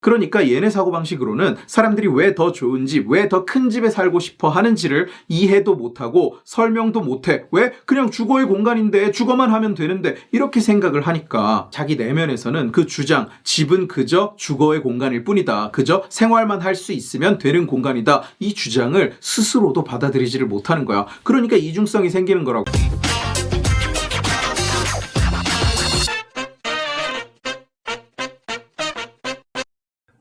그러니까 얘네 사고방식으로는 사람들이 왜 더 좋은 집, 왜 더 큰 집에 살고 싶어 하는지를 이해도 못하고 설명도 못해. 왜? 그냥 주거의 공간인데 주거만 하면 되는데 이렇게 생각을 하니까 자기 내면에서는 그 주장, 집은 그저 주거의 공간일 뿐이다. 그저 생활만 할 수 있으면 되는 공간이다. 이 주장을 스스로도 받아들이지를 못하는 거야. 그러니까 이중성이 생기는 거라고.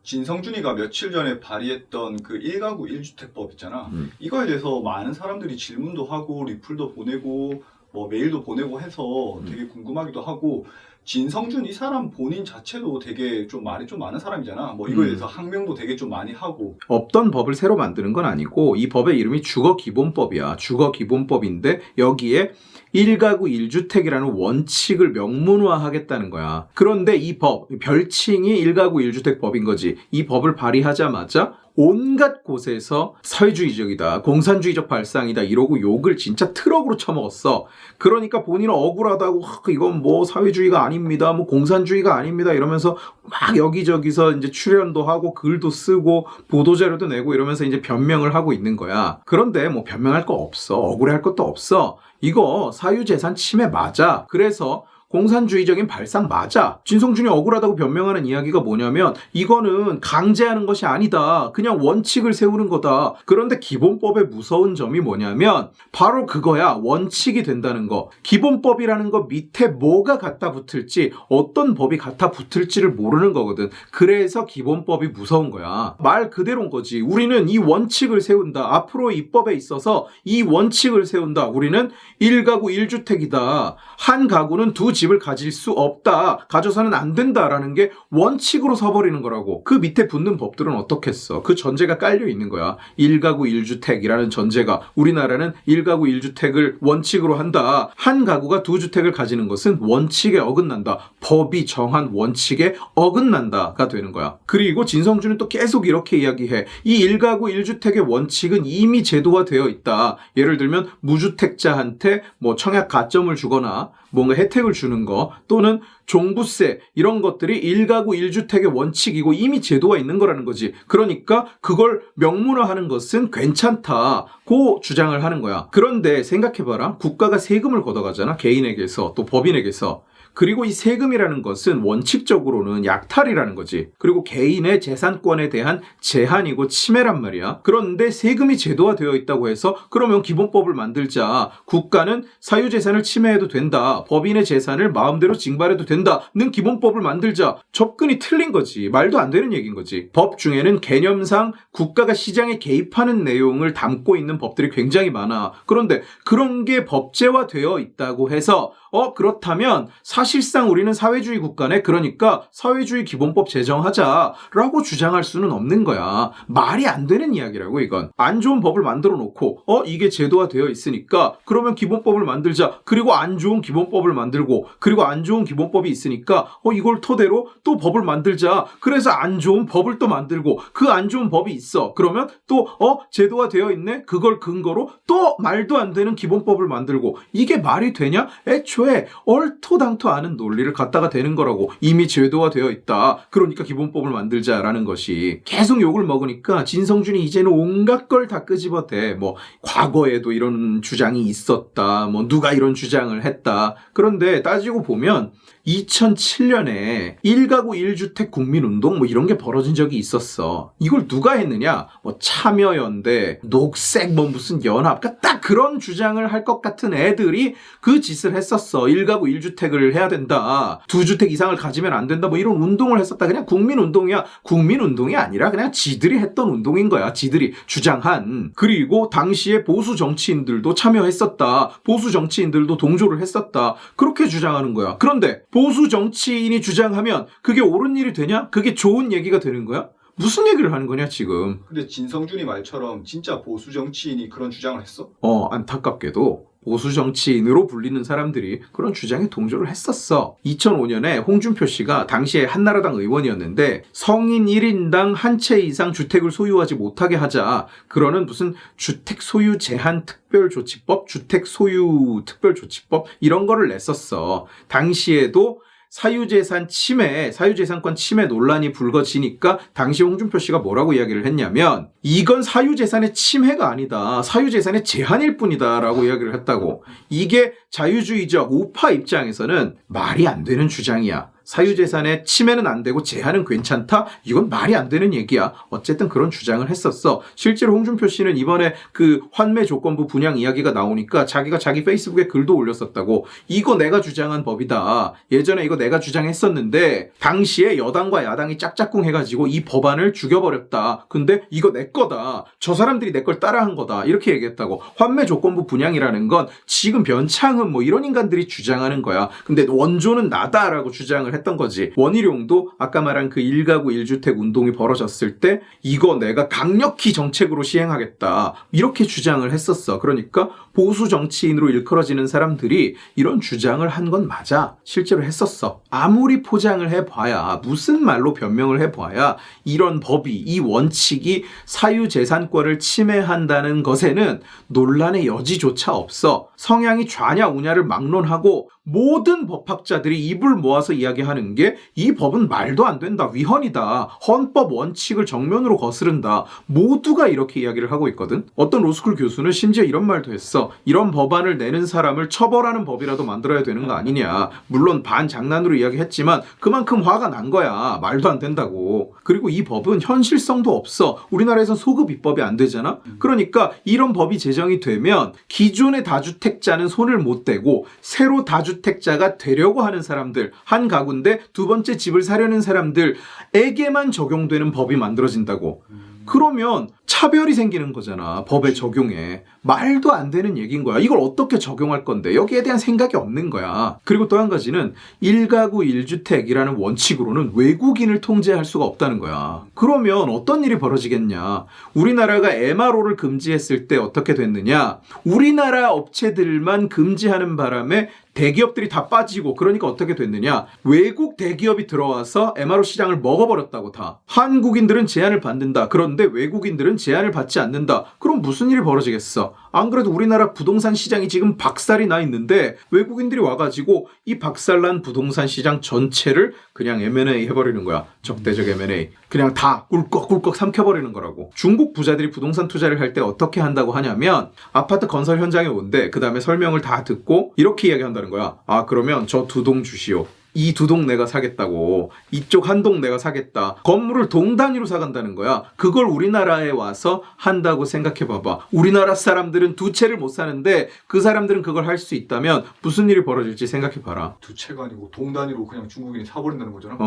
진성준이가 며칠 전에 발의했던 그 1가구 1주택법 있잖아. 이거에 대해서 많은 사람들이 질문도 하고 리플도 보내고 뭐 메일도 보내고 해서 되게 궁금하기도 하고, 진성준 이 사람 본인 자체도 되게 좀 말이 좀 많은 사람이잖아. 뭐 이거에 대해서 항명도 되게 좀 많이 하고. 없던 법을 새로 만드는 건 아니고 이 법의 이름이 주거기본법이야. 주거기본법인데 여기에 1가구 1주택이라는 원칙을 명문화하겠다는 거야. 그런데 이 법, 별칭이 1가구 1주택 법인 거지. 이 법을 발의하자마자 온갖 곳에서 사회주의적이다, 공산주의적 발상이다 이러고 욕을 진짜 트럭으로 쳐먹었어. 그러니까 본인은 억울하다고 이건 뭐 사회주의가 아닙니다, 뭐 공산주의가 아닙니다 이러면서 막 여기저기서 이제 출연도 하고 글도 쓰고 보도자료도 내고 이러면서 이제 변명을 하고 있는 거야. 그런데 뭐 변명할 거 없어. 억울해할 것도 없어. 이거 사유재산 침해 맞아. 그래서 공산주의적인 발상 맞아. 진성준이 억울하다고 변명하는 이야기가 뭐냐면 이거는 강제하는 것이 아니다. 그냥 원칙을 세우는 거다. 그런데 기본법의 무서운 점이 뭐냐면 바로 그거야. 원칙이 된다는 거. 기본법이라는 거 밑에 뭐가 갖다 붙을지, 어떤 법이 갖다 붙을지를 모르는 거거든. 그래서 기본법이 무서운 거야. 말 그대로인 거지. 우리는 이 원칙을 세운다. 앞으로 입법에 있어서 이 원칙을 세운다. 우리는 1가구 1주택이다. 한 가구는 두 집을 가질 수 없다. 가져서는 안 된다라는 게 원칙으로 서버리는 거라고. 그 밑에 붙는 법들은 어떻겠어? 그 전제가 깔려 있는 거야. 1가구 1주택이라는 전제가. 우리나라는 1가구 1주택을 원칙으로 한다. 한 가구가 두 주택을 가지는 것은 원칙에 어긋난다. 법이 정한 원칙에 어긋난다가 되는 거야. 그리고 진성준은 또 계속 이렇게 이야기해. 이 1가구 1주택의 원칙은 이미 제도화되어 있다. 예를 들면 무주택자한테 뭐 청약 가점을 주거나 뭔가 혜택을 주는 거, 또는 종부세 이런 것들이 1가구 1주택의 원칙이고 이미 제도가 있는 거라는 거지. 그러니까 그걸 명문화하는 것은 괜찮다고 주장을 하는 거야. 그런데 생각해봐라. 국가가 세금을 걷어가잖아. 개인에게서 또 법인에게서. 그리고 이 세금이라는 것은 원칙적으로는 약탈이라는 거지. 그리고 개인의 재산권에 대한 제한이고 침해란 말이야. 그런데 세금이 제도화되어 있다고 해서 그러면 기본법을 만들자. 국가는 사유재산을 침해해도 된다. 법인의 재산을 마음대로 징발해도 된다는 기본법을 만들자. 접근이 틀린 거지. 말도 안 되는 얘기인 거지. 법 중에는 개념상 국가가 시장에 개입하는 내용을 담고 있는 법들이 굉장히 많아. 그런데 그런 게 법제화되어 있다고 해서 그렇다면 사실상 우리는 사회주의 국가네. 그러니까 사회주의 기본법 제정하자라고 주장할 수는 없는 거야. 말이 안 되는 이야기라고 이건. 안 좋은 법을 만들어 놓고 이게 제도화되어 있으니까 그러면 기본법을 만들자. 그리고 안 좋은 기본법을 만들고, 그리고 안 좋은 기본법이 있으니까 이걸 토대로 또 법을 만들자. 그래서 안 좋은 법을 또 만들고, 그 안 좋은 법이 있어. 그러면 또 제도화되어 있네. 그걸 근거로 또 말도 안 되는 기본법을 만들고. 이게 말이 되냐? 애초에 얼토당토 않은 논리를 갖다가 대는 거라고. 이미 제도화되어 있다. 그러니까 기본법을 만들자라는 것이. 계속 욕을 먹으니까 진성준이 이제는 온갖 걸 다 끄집어대. 뭐 과거에도 이런 주장이 있었다. 뭐 누가 이런 주장을 했다. 그런데 따지고 보면 2007년에 1가구 1주택 국민운동 뭐 이런 게 벌어진 적이 있었어. 이걸 누가 했느냐? 뭐 참여연대, 녹색 뭐 무슨 연합, 그러니까 딱 그런 주장을 할 것 같은 애들이 그 짓을 했었어. 1가구 1주택을 해야 된다. 2주택 이상을 가지면 안 된다. 뭐 이런 운동을 했었다. 그냥 국민운동이야. 국민운동이 아니라 그냥 지들이 했던 운동인 거야. 지들이 주장한. 그리고 당시에 보수 정치인들도 참여했었다. 보수 정치인들도 동조를 했었다. 그렇게 주장하는 거야. 그런데 보수 정치인이 주장하면 그게 옳은 일이 되냐? 그게 좋은 얘기가 되는 거야? 무슨 얘기를 하는 거냐 지금. 근데 진성준이 말처럼 진짜 보수 정치인이 그런 주장을 했어? 안타깝게도 보수 정치인으로 불리는 사람들이 그런 주장에 동조를 했었어. 2005년에 홍준표 씨가 당시에 한나라당 의원이었는데 성인 1인당 한 채 이상 주택을 소유하지 못하게 하자. 그러는 무슨 주택 소유 제한 특별조치법, 주택 소유 특별조치법 이런 거를 냈었어. 당시에도 사유재산 침해, 사유재산권 침해 논란이 불거지니까 당시 홍준표 씨가 뭐라고 이야기를 했냐면 이건 사유재산의 침해가 아니다. 사유재산의 제한일 뿐이다 라고 이야기를 했다고. 이게 자유주의적 우파 입장에서는 말이 안 되는 주장이야. 사유재산의 침해는 안 되고 제한은 괜찮다? 이건 말이 안 되는 얘기야. 어쨌든 그런 주장을 했었어. 실제로 홍준표 씨는 이번에 그 환매 조건부 분양 이야기가 나오니까 자기가 자기 페이스북에 글도 올렸었다고. 이거 내가 주장한 법이다. 예전에 이거 내가 주장했었는데 당시에 여당과 야당이 짝짝꿍 해가지고 이 법안을 죽여버렸다. 근데 이거 내 거다. 저 사람들이 내 걸 따라한 거다. 이렇게 얘기했다고. 환매 조건부 분양이라는 건 지금 변창흠 뭐 이런 인간들이 주장하는 거야. 근데 원조는 나다라고 주장을 했던 거지. 원희룡도 아까 말한 그 1가구 1주택 운동이 벌어졌을 때 이거 내가 강력히 정책으로 시행하겠다. 이렇게 주장을 했었어. 그러니까 보수 정치인으로 일컬어지는 사람들이 이런 주장을 한 건 맞아. 실제로 했었어. 아무리 포장을 해봐야 무슨 말로 변명을 해봐야 이런 법이 이 원칙이 사유재산권을 침해한다는 것에는 논란의 여지조차 없어. 성향이 좌냐 우냐를 막론하고 모든 법학자들이 입을 모아서 이야기하는 게 이 법은 말도 안 된다. 위헌이다. 헌법 원칙을 정면으로 거스른다. 모두가 이렇게 이야기를 하고 있거든. 어떤 로스쿨 교수는 심지어 이런 말도 했어. 이런 법안을 내는 사람을 처벌하는 법이라도 만들어야 되는 거 아니냐. 물론 반장난으로 이야기했지만 그만큼 화가 난 거야. 말도 안 된다고. 그리고 이 법은 현실성도 없어. 우리나라에선 소급 입법이 안 되잖아. 그러니까 이런 법이 제정이 되면 기존의 다주택자는 손을 못 대고 새로 다주택자가 되려고 하는 사람들, 한 가구인데 두 번째 집을 사려는 사람들에게만 적용되는 법이 만들어진다고. 그러면 차별이 생기는 거잖아. 법의 적용에. 말도 안 되는 얘기인 거야. 이걸 어떻게 적용할 건데 여기에 대한 생각이 없는 거야. 그리고 또 한 가지는 1가구 1주택이라는 원칙으로는 외국인을 통제할 수가 없다는 거야. 그러면 어떤 일이 벌어지겠냐. 우리나라가 MRO를 금지했을 때 어떻게 됐느냐. 우리나라 업체들만 금지하는 바람에 대기업들이 다 빠지고 그러니까 어떻게 됐느냐. 외국 대기업이 들어와서 MRO 시장을 먹어버렸다고 다. 한국인들은 제한을 받는다. 그런데 외국인들은 제한을 받지 않는다. 그럼 무슨 일이 벌어지겠어. 안 그래도 우리나라 부동산 시장이 지금 박살이 나 있는데 외국인들이 와가지고 이 박살난 부동산 시장 전체를 그냥 M&A 해버리는 거야. 적대적 M&A. 그냥 다 꿀꺽꿀꺽 삼켜버리는 거라고. 중국 부자들이 부동산 투자를 할 때 어떻게 한다고 하냐면 아파트 건설 현장에 온대. 그 다음에 설명을 다 듣고 이렇게 이야기한다는 거야. 아 그러면 저 2동 주시오. 이 2동 내가 사겠다고. 이쪽 1동 내가 사겠다. 건물을 동 단위로 사간다는 거야. 그걸 우리나라에 와서 한다고 생각해 봐봐. 우리나라 사람들은 2채를 못 사는데 그 사람들은 그걸 할 수 있다면 무슨 일이 벌어질지 생각해 봐라. 2채가 아니고 동 단위로 그냥 중국인이 사버린다는 거잖아.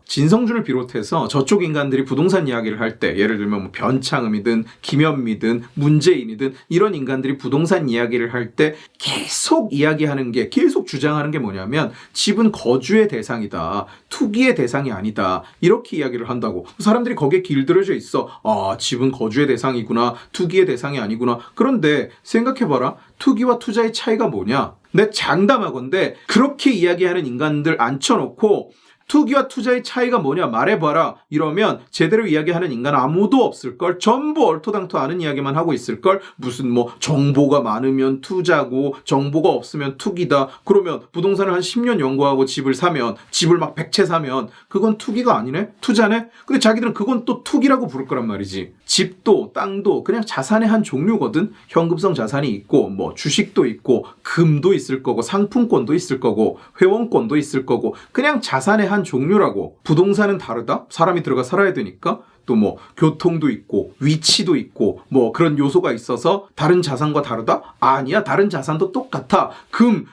진성준을 비롯해서 저쪽 인간들이 부동산 이야기를 할 때 예를 들면 뭐 변창흠이든 김현미든 문재인이든 이런 인간들이 부동산 이야기를 할 때 계속 이야기하는 게 계속 주장하는 게 뭐냐면 집은 거주의 대상이다. 투기의 대상이 아니다. 이렇게 이야기를 한다고. 사람들이 거기에 길들여져 있어. 아, 집은 거주의 대상이구나. 투기의 대상이 아니구나. 그런데 생각해봐라. 투기와 투자의 차이가 뭐냐? 내 장담하건대 그렇게 이야기하는 인간들 앉혀놓고 투기와 투자의 차이가 뭐냐 말해봐라. 이러면 제대로 이야기하는 인간 아무도 없을걸. 전부 얼토당토 아는 이야기만 하고 있을걸. 무슨 뭐 정보가 많으면 투자고 정보가 없으면 투기다. 그러면 부동산을 한 10년 연구하고 집을 사면 집을 막 100채 사면 그건 투기가 아니네? 투자네? 근데 자기들은 그건 또 투기라고 부를 거란 말이지. 집도 땅도 그냥 자산의 한 종류거든. 현금성 자산이 있고 뭐 주식도 있고 금도 있을 거고 상품권도 있을 거고 회원권도 있을 거고 그냥 자산의 한 종류라고. 부동산은 다르다? 사람이 들어가 살아야 되니까. 또 뭐 교통도 있고 위치도 있고 뭐 그런 요소가 있어서 다른 자산과 다르다? 아니야. 다른 자산도 똑같아.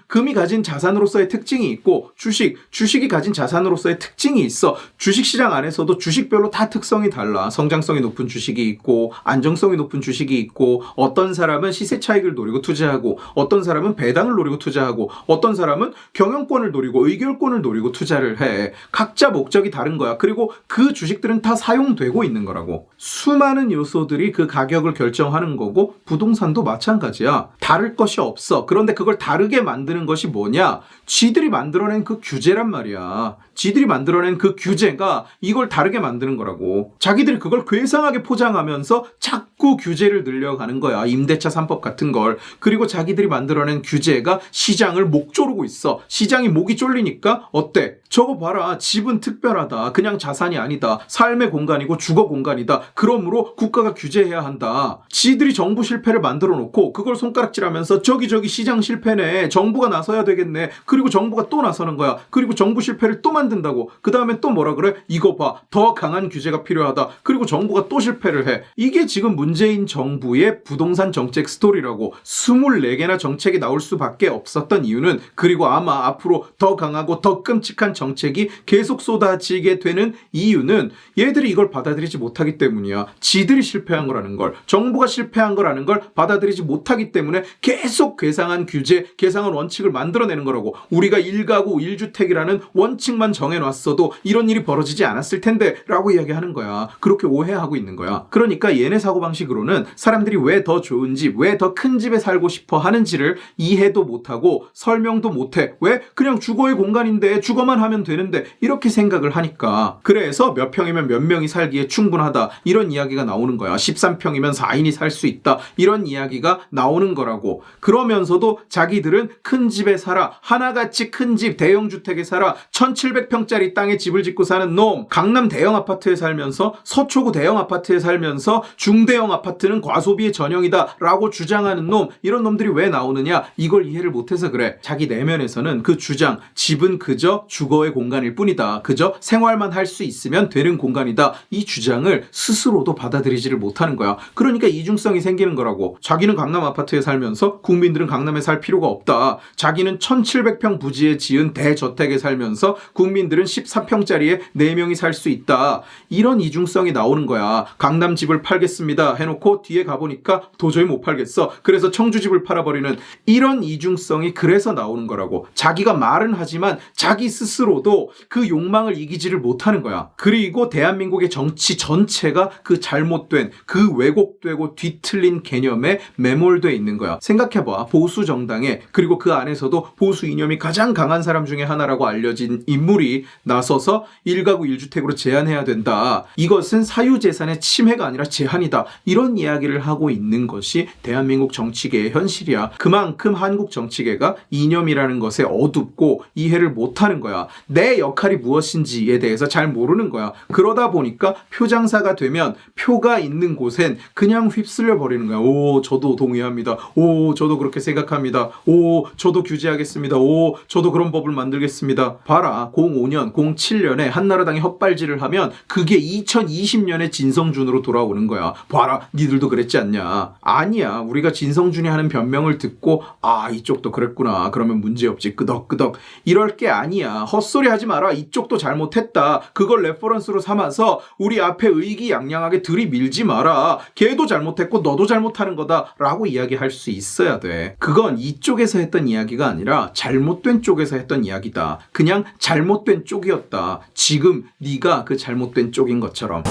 금이 가진 자산으로서의 특징이 있고 주식이 가진 자산으로서의 특징이 있어. 주식시장 안에서도 주식별로 다 특성이 달라. 성장성이 높은 주식이 있고 안정성이 높은 주식이 있고 어떤 사람은 시세 차익을 노리고 투자하고 어떤 사람은 배당을 노리고 투자하고 어떤 사람은 경영권을 노리고 의결권을 노리고 투자를 해. 각자 목적이 다른 거야. 그리고 그 주식들은 다 사용되고 있는 거라고. 수많은 요소들이 그 가격을 결정하는 거고 부동산도 마찬가지야. 다를 것이 없어. 그런데 그걸 다르게 만드는 것이 뭐냐? 쥐들이 만들어낸 그 규제란 말이야. 지들이 만들어낸 그 규제가 이걸 다르게 만드는 거라고. 자기들이 그걸 괴상하게 포장하면서 자꾸 규제를 늘려가는 거야. 임대차 3법 같은 걸. 그리고 자기들이 만들어낸 규제가 시장을 목 조르고 있어. 시장이 목이 쫄리니까 어때? 저거 봐라. 집은 특별하다. 그냥 자산이 아니다. 삶의 공간이고 주거 공간이다. 그러므로 국가가 규제해야 한다. 지들이 정부 실패를 만들어 놓고 그걸 손가락질하면서 저기 시장 실패네. 정부가 나서야 되겠네. 그리고 정부가 또 나서는 거야. 그리고 정부 실패를 또 만든다고. 그 다음에 또 뭐라 그래? 이거 봐. 더 강한 규제가 필요하다. 그리고 정부가 또 실패를 해. 이게 지금 문재인 정부의 부동산 정책 스토리라고. 24개나 정책이 나올 수밖에 없었던 이유는, 그리고 아마 앞으로 더 강하고 더 끔찍한 정책이 계속 쏟아지게 되는 이유는 얘들이 이걸 받아들이지 못하기 때문이야. 지들이 실패한 거라는 걸, 정부가 실패한 거라는 걸 받아들이지 못하기 때문에 계속 괴상한 규제, 괴상한 원칙을 만들어내는 거라고. 우리가 1가구 1주택이라는 원칙만 정해놨어도 이런 일이 벌어지지 않았을 텐데 라고 이야기하는 거야. 그렇게 오해하고 있는 거야. 그러니까 얘네 사고방식으로는 사람들이 왜 더 좋은 집, 왜 더 큰 집에 살고 싶어 하는지를 이해도 못하고 설명도 못해. 왜? 그냥 주거의 공간인데 주거만 하면 되는데 이렇게 생각을 하니까. 그래서 몇 평이면 몇 명이 살기에 충분하다 이런 이야기가 나오는 거야. 13평이면 4인이 살 수 있다 이런 이야기가 나오는 거라고. 그러면서도 자기들은 큰 집에 살아, 하나같이 큰 집, 대형주택에 살아, 1700평짜리 땅에 집을 짓고 사는 놈, 강남 대형 아파트에 살면서, 서초구 대형 아파트에 살면서 중대형 아파트는 과소비의 전형이다 라고 주장하는 놈, 이런 놈들이 왜 나오느냐? 이걸 이해를 못해서 그래. 자기 내면에서는 그 주장, 집은 그저 주거의 공간일 뿐이다, 그저 생활만 할 수 있으면 되는 공간이다, 이 주장을 스스로도 받아들이지를 못하는 거야. 그러니까 이중성이 생기는 거라고. 자기는 강남 아파트에 살면서 국민들은 강남에 살 필요가 없다. 자기는 1700평 부지에 지은 대저택에 살면서 국민들은 14평짜리에 4명이 살 수 있다. 이런 이중성이 나오는 거야. 강남 집을 팔겠습니다 해놓고 뒤에 가보니까 도저히 못 팔겠어. 그래서 청주 집을 팔아버리는 이런 이중성이 그래서 나오는 거라고. 자기가 말은 하지만 자기 스스로도 그 욕망을 이기지를 못하는 거야. 그리고 대한민국의 정치 전체가 그 잘못된, 그 왜곡되고 뒤틀린 개념에 매몰돼 있는 거야. 생각해봐. 보수 정당에, 그리고 그 안에서도 보수 이념이 가장 강한 사람 중에 하나라고 알려진 인물이 나서서 1가구 1주택으로 제한해야 된다. 이것은 사유재산의 침해가 아니라 제한이다. 이런 이야기를 하고 있는 것이 대한민국 정치계의 현실이야. 그만큼 한국 정치계가 이념이라는 것에 어둡고 이해를 못하는 거야. 내 역할이 무엇인지에 대해서 잘 모르는 거야. 그러다 보니까 표장사가 되면 표가 있는 곳엔 그냥 휩쓸려 버리는 거야. 오, 저도 동의합니다. 오, 저도 그렇게 생각합니다. 오, 저도 규제하겠습니다. 오, 저도 그런 법을 만들겠습니다. 봐라. 05년, 07년에 한나라당이 헛발질을 하면 그게 2020년에 진성준으로 돌아오는 거야. 봐라. 니들도 그랬지 않냐. 아니야. 우리가 진성준이 하는 변명을 듣고 아, 이쪽도 그랬구나. 그러면 문제없지. 끄덕끄덕. 이럴 게 아니야. 헛소리 하지 마라. 이쪽도 잘못했다. 그걸 레퍼런스로 삼아서 우리 앞에 의기양양하게 들이밀지 마라. 걔도 잘못했고 너도 잘못하는 거다 라고 이야기할 수 있어야 돼. 그건 이쪽에서 했던 이야기가 아니라 잘못된 쪽에서 했던 이야기다. 그냥 잘못된 쪽이었다. 지금 네가 그 잘못된 쪽인 것처럼.